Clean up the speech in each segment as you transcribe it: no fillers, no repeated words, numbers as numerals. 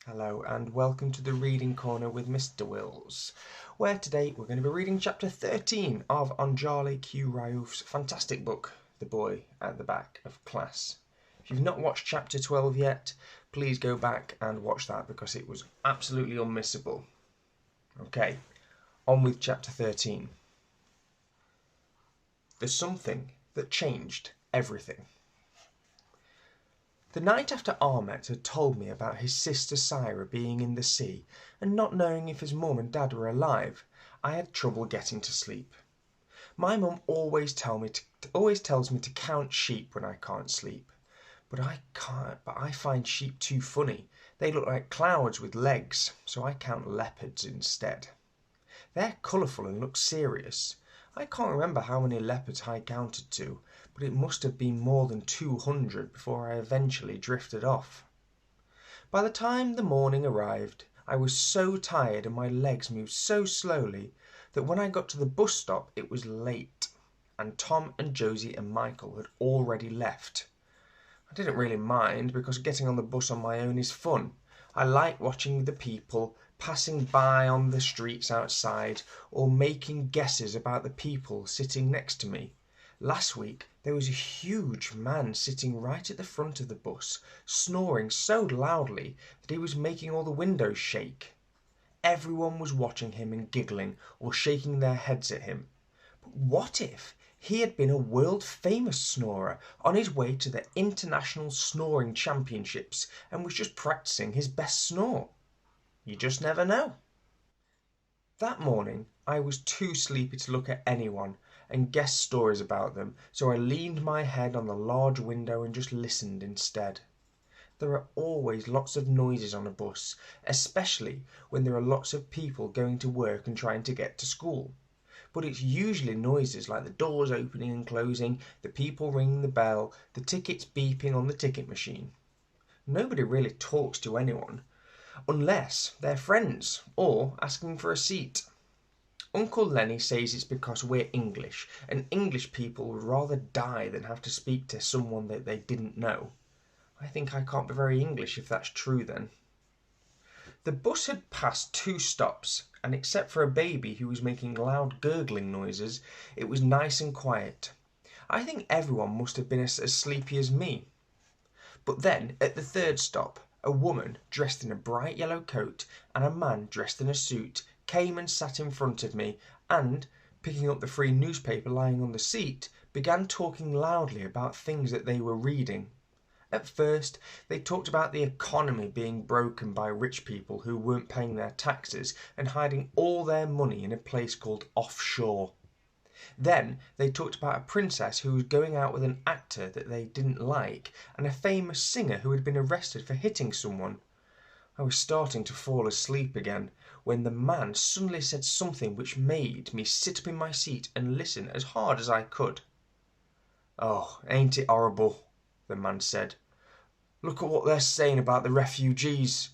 Hello and welcome to the Reading Corner with Mr. Wills, where today we're going to be reading chapter 13 of Onjali Q. Rauf's fantastic book, The Boy at the Back of Class. If you've not watched chapter 12 yet, please go back and watch that because it was absolutely unmissable. Okay, on with chapter 13. There's something that changed everything. The night after Ahmet had told me about his sister Syra being in the sea and not knowing if his mum and dad were alive, I had trouble getting to sleep. My mum always tells me to count sheep when I can't sleep, but I can't. But I find sheep too funny. They look like clouds with legs, so I count leopards instead. They're colourful and look serious. I can't remember how many leopards I counted to, but it must have been more than 200 before I eventually drifted off. By the time the morning arrived, I was so tired and my legs moved so slowly that when I got to the bus stop it was late, and Tom and Josie and Michael had already left. I didn't really mind because getting on the bus on my own is fun. I like watching the people passing by on the streets outside or making guesses about the people sitting next to me. Last week there was a huge man sitting right at the front of the bus, snoring so loudly that he was making all the windows shake. Everyone was watching him and giggling or shaking their heads at him. But what if he had been a world-famous snorer on his way to the International Snoring Championships and was just practicing his best snore? You just never know. That morning I was too sleepy to look at anyone and guess stories about them, so I leaned my head on the large window and just listened instead. There are always lots of noises on a bus, especially when there are lots of people going to work and trying to get to school. But it's usually noises like the doors opening and closing, the people ringing the bell, the tickets beeping on the ticket machine. Nobody really talks to anyone, unless they're friends or asking for a seat. Uncle Lenny says it's because we're English, and English people would rather die than have to speak to someone that they didn't know. I think I can't be very English if that's true then. The bus had passed 2 stops, and except for a baby who was making loud gurgling noises, it was nice and quiet. I think everyone must have been as sleepy as me. But then, at the 3rd stop, a woman dressed in a bright yellow coat and a man dressed in a suit came and sat in front of me and, picking up the free newspaper lying on the seat, began talking loudly about things that they were reading. At first, they talked about the economy being broken by rich people who weren't paying their taxes and hiding all their money in a place called offshore. Then they talked about a princess who was going out with an actor that they didn't like and a famous singer who had been arrested for hitting someone. I was starting to fall asleep again when the man suddenly said something which made me sit up in my seat and listen as hard as I could. "Oh, ain't it horrible?" the man said. "Look at what they're saying about the refugees.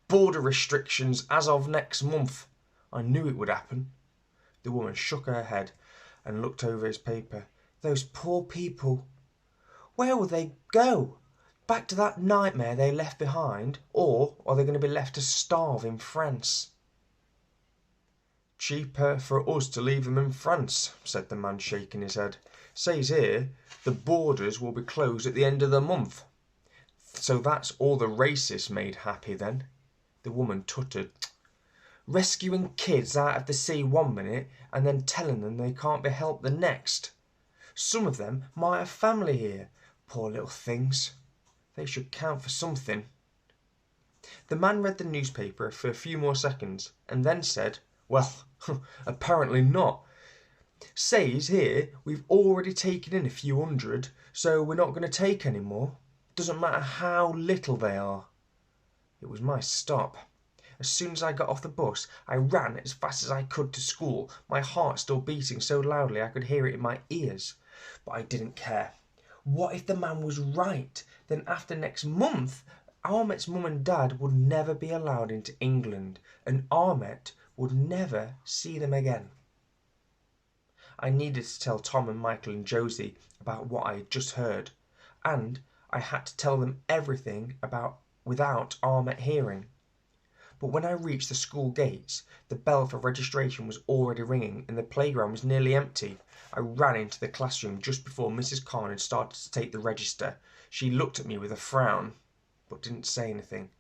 Border restrictions as of next month. I knew it would happen." The woman shook her head and looked over his paper. "Those poor people. Where will they go? Back to that nightmare they left behind, or are they going to be left to starve in France?" "Cheaper for us to leave them in France," said the man, shaking his head. "Says here the borders will be closed at the end of the month. So that's all the racists made happy then." The woman tuttered. "Rescuing kids out of the sea one minute and then telling them they can't be helped the next. Some of them might have family here. Poor little things. They should count for something." The man read the newspaper for a few more seconds and then said, "Well, apparently not. Says here we've already taken in a few hundred, so we're not going to take any more. Doesn't matter how little they are." It was my stop. As soon as I got off the bus, I ran as fast as I could to school, my heart still beating so loudly I could hear it in my ears. But I didn't care. What if the man was right? Then after next month, Ahmet's mum and dad would never be allowed into England, and Ahmet would never see them again. I needed to tell Tom and Michael and Josie about what I had just heard, and I had to tell them everything without Ahmet hearing. But when I reached the school gates, the bell for registration was already ringing and the playground was nearly empty. I ran into the classroom just before Mrs. Khan had started to take the register. She looked at me with a frown, but didn't say anything.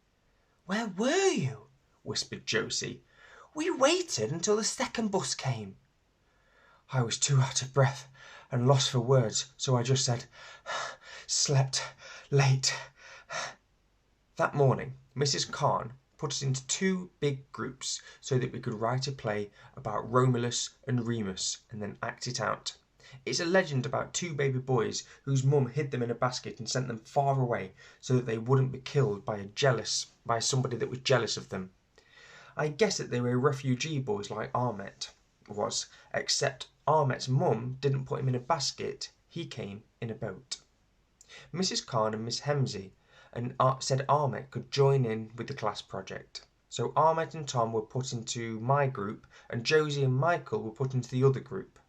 "Where were you?" whispered Josie. "We waited until the second bus came." I was too out of breath and lost for words, so I just said, "Slept late." That morning, Mrs. Khan put us into two big groups so that we could write a play about Romulus and Remus and then act it out. It's a legend about two baby boys whose mum hid them in a basket and sent them far away so that they wouldn't be killed by somebody that was jealous of them. I guess that they were refugee boys like Ahmet was, except Ahmet's mum didn't put him in a basket, he came in a boat. Mrs. Khan and Miss Hemsey and said Ahmet could join in with the class project. So Ahmet and Tom were put into my group and Josie and Michael were put into the other group.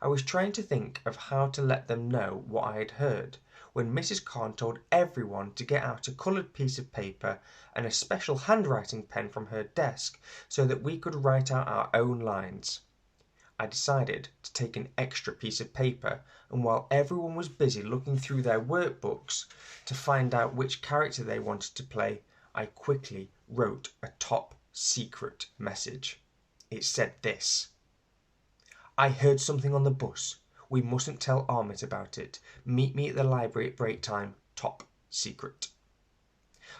I was trying to think of how to let them know what I had heard when Mrs. Khan told everyone to get out a coloured piece of paper and a special handwriting pen from her desk so that we could write out our own lines. I decided to take an extra piece of paper, and while everyone was busy looking through their workbooks to find out which character they wanted to play, I quickly wrote a top secret message. It said this: "I heard something on the bus. We mustn't tell Ahmet about it. Meet me at the library at break time. Top secret."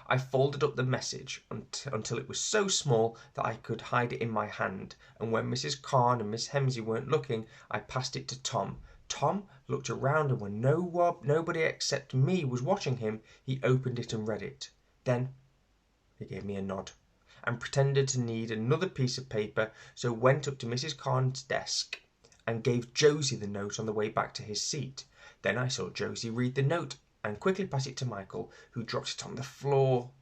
I folded up the message until it was so small that I could hide it in my hand, and when Mrs. Khan and Miss Hemsey weren't looking, I passed it to Tom. Tom looked around, and when nobody except me was watching him, he opened it and read it. Then he gave me a nod and pretended to need another piece of paper, so went up to Mrs. Khan's desk and gave Josie the note on the way back to his seat. Then I saw Josie read the note and quickly pass it to Michael, who dropped it on the floor.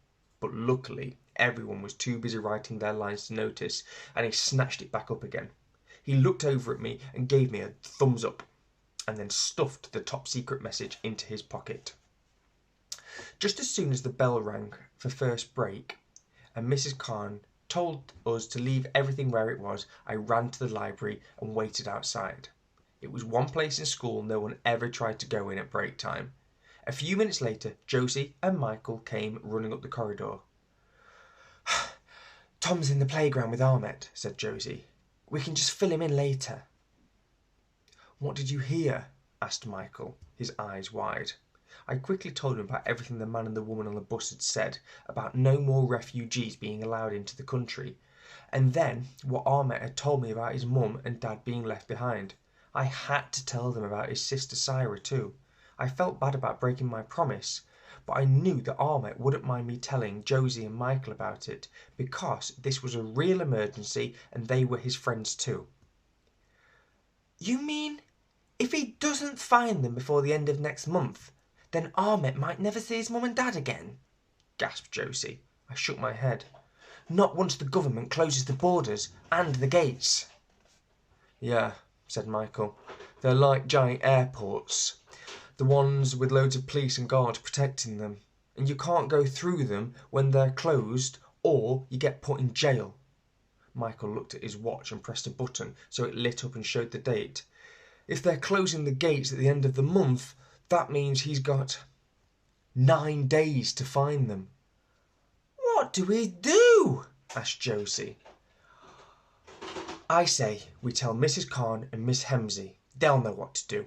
But luckily, everyone was too busy writing their lines to notice, and he snatched it back up again. He looked over at me and gave me a thumbs up, and then stuffed the top secret message into his pocket. Just as soon as the bell rang for first break, and Mrs. Khan told us to leave everything where it was, I ran to the library and waited outside. It was one place in school no one ever tried to go in at break time. A few minutes later, Josie and Michael came running up the corridor. "Tom's in the playground with Ahmet," said Josie. "We can just fill him in later." "What did you hear?" asked Michael, his eyes wide. I quickly told him about everything the man and the woman on the bus had said about no more refugees being allowed into the country, and then what Ahmet had told me about his mum and dad being left behind. I had to tell them about his sister Syra too. I felt bad about breaking my promise, but I knew that Ahmet wouldn't mind me telling Josie and Michael about it because this was a real emergency and they were his friends too. "You mean if he doesn't find them before the end of next month, then Ahmet might never see his mum and dad again?" gasped Josie. I shook my head. "Not once the government closes the borders and the gates." "Yeah," said Michael. "They're like giant airports. The ones with loads of police and guards protecting them. And you can't go through them when they're closed or you get put in jail." Michael looked at his watch and pressed a button so it lit up and showed the date. "If they're closing the gates at the end of the month, that means he's got 9 days to find them." "What do we do?" asked Josie. "I say we tell Mrs. Khan and Miss Hemsey. They'll know what to do."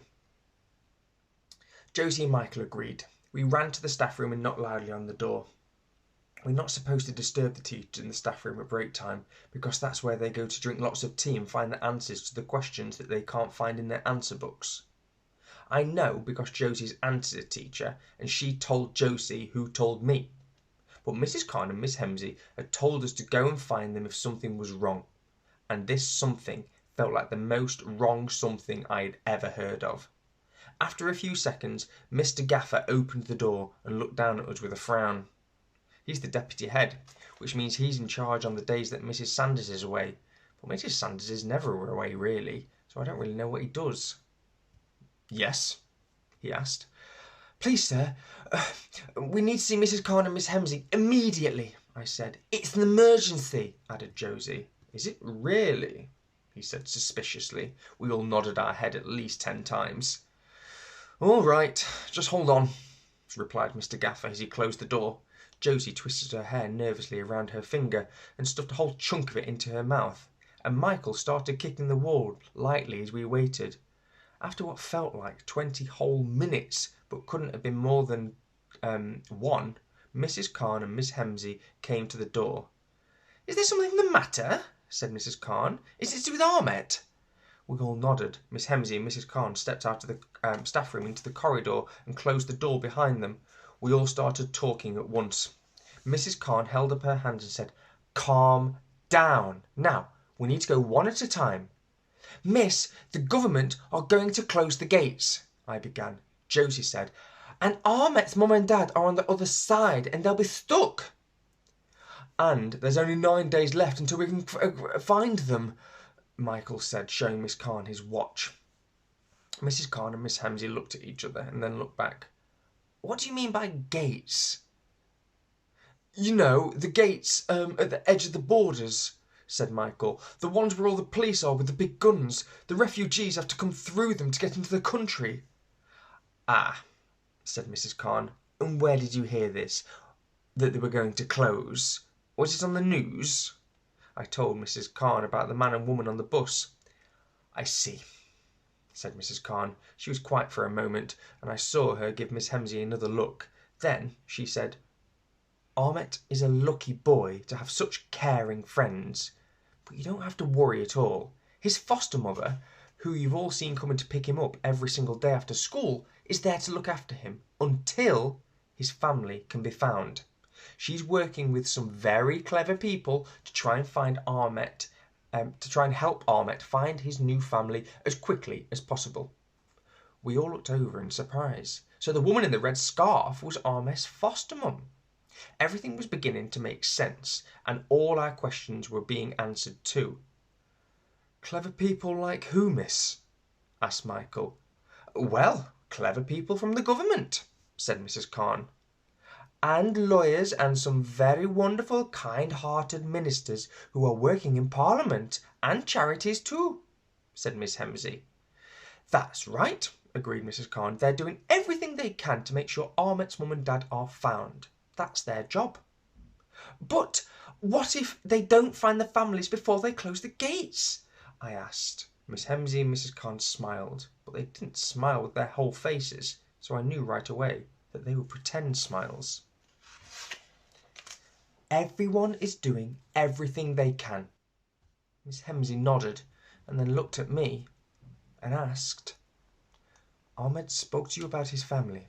Josie and Michael agreed. We ran to the staff room and knocked loudly on the door. We're not supposed to disturb the teachers in the staff room at break time because that's where they go to drink lots of tea and find the answers to the questions that they can't find in their answer books. I know because Josie's aunt's a teacher and she told Josie who told me. But Mrs. Khan and Miss Hemsey had told us to go and find them if something was wrong. And this something felt like the most wrong something I had ever heard of. After a few seconds, Mr. Gaffer opened the door and looked down at us with a frown. He's the deputy head, which means he's in charge on the days that Mrs. Sanders is away. But Mrs. Sanders is never away, really, so I don't really know what he does. "Yes?" he asked. "Please, sir, we need to see Mrs. Khan and Miss Hemsey immediately," I said. It's an emergency, added Josie. Is it really? He said suspiciously. We all nodded our head at least 10 times. All right, just hold on, replied Mr. Gaffer as he closed the door. Josie twisted her hair nervously around her finger and stuffed a whole chunk of it into her mouth, and Michael started kicking the wall lightly as we waited. After what felt like 20 whole minutes, but couldn't have been more than one, Mrs. Khan and Miss Hemsey came to the door. Is there something the matter? Said Mrs. Khan. Is it to do with Ahmet? We all nodded. Miss Hemsey and Mrs. Khan stepped out of the staff room into the corridor and closed the door behind them. We all started talking at once. Mrs. Khan held up her hands and said, Calm down. Now, we need to go one at a time. Miss, the government are going to close the gates, I began. Josie said, and Ahmet's mum and dad are on the other side and they'll be stuck. And there's only 9 days left until we can find them, Michael said, showing Miss Khan his watch. Mrs. Khan and Miss Hemsey looked at each other and then looked back. What do you mean by gates? You know, the gates at the edge of the borders, said Michael. The ones where all the police are with the big guns. The refugees have to come through them to get into the country. Ah, said Mrs. Khan. And where did you hear this? That they were going to close? Was it on the news? I told Mrs. Khan about the man and woman on the bus. I see, said Mrs. Khan. She was quiet for a moment, and I saw her give Miss Hemsey another look. Then she said, Ahmet is a lucky boy to have such caring friends. But you don't have to worry at all. His foster mother, who you've all seen coming to pick him up every single day after school, is there to look after him until his family can be found. She's working with some very clever people to try and find Ahmet, to try and help Ahmet find his new family as quickly as possible. We all looked over in surprise. So the woman in the red scarf was Ahmet's foster mum. Everything was beginning to make sense, and all our questions were being answered too. Clever people like who, miss? Asked Michael. Well, clever people from the government, said Mrs. Khan. And lawyers and some very wonderful, kind-hearted ministers who are working in Parliament and charities too, said Miss Hemsey. That's right, agreed Mrs. Khan. They're doing everything they can to make sure Ahmet's mum and dad are found. That's their job. But what if they don't find the families before they close the gates? I asked. Miss Hemsey and Mrs. Khan smiled, but they didn't smile with their whole faces, so I knew right away that they were pretend smiles. Everyone is doing everything they can. Miss Hemsey nodded and then looked at me and asked, Ahmed spoke to you about his family,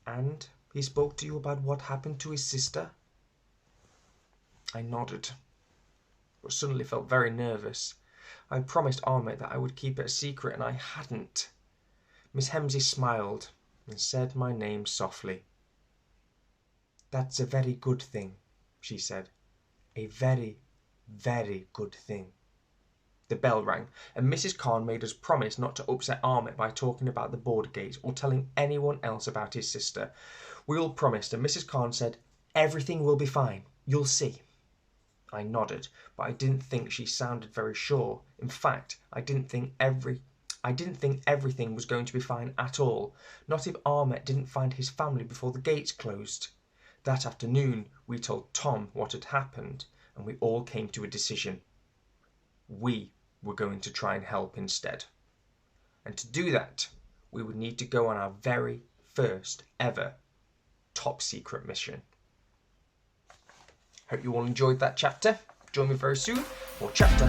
and he spoke to you about what happened to his sister? I nodded, but suddenly felt very nervous. I promised Ahmed that I would keep it a secret, and I hadn't. Miss Hemsey smiled and said my name softly. That's a very good thing, she said. A very, very good thing. The bell rang, and Mrs. Khan made us promise not to upset Ahmet by talking about the border gate or telling anyone else about his sister. We all promised, and Mrs. Khan said, Everything will be fine. You'll see. I nodded, but I didn't think she sounded very sure. In fact, I didn't think everything was going to be fine at all, not if Ahmet didn't find his family before the gates closed. That afternoon, we told Tom what had happened, and we all came to a decision. We were going to try and help instead. And to do that, we would need to go on our very first ever top secret mission. Hope you all enjoyed that chapter. Join me very soon for chapter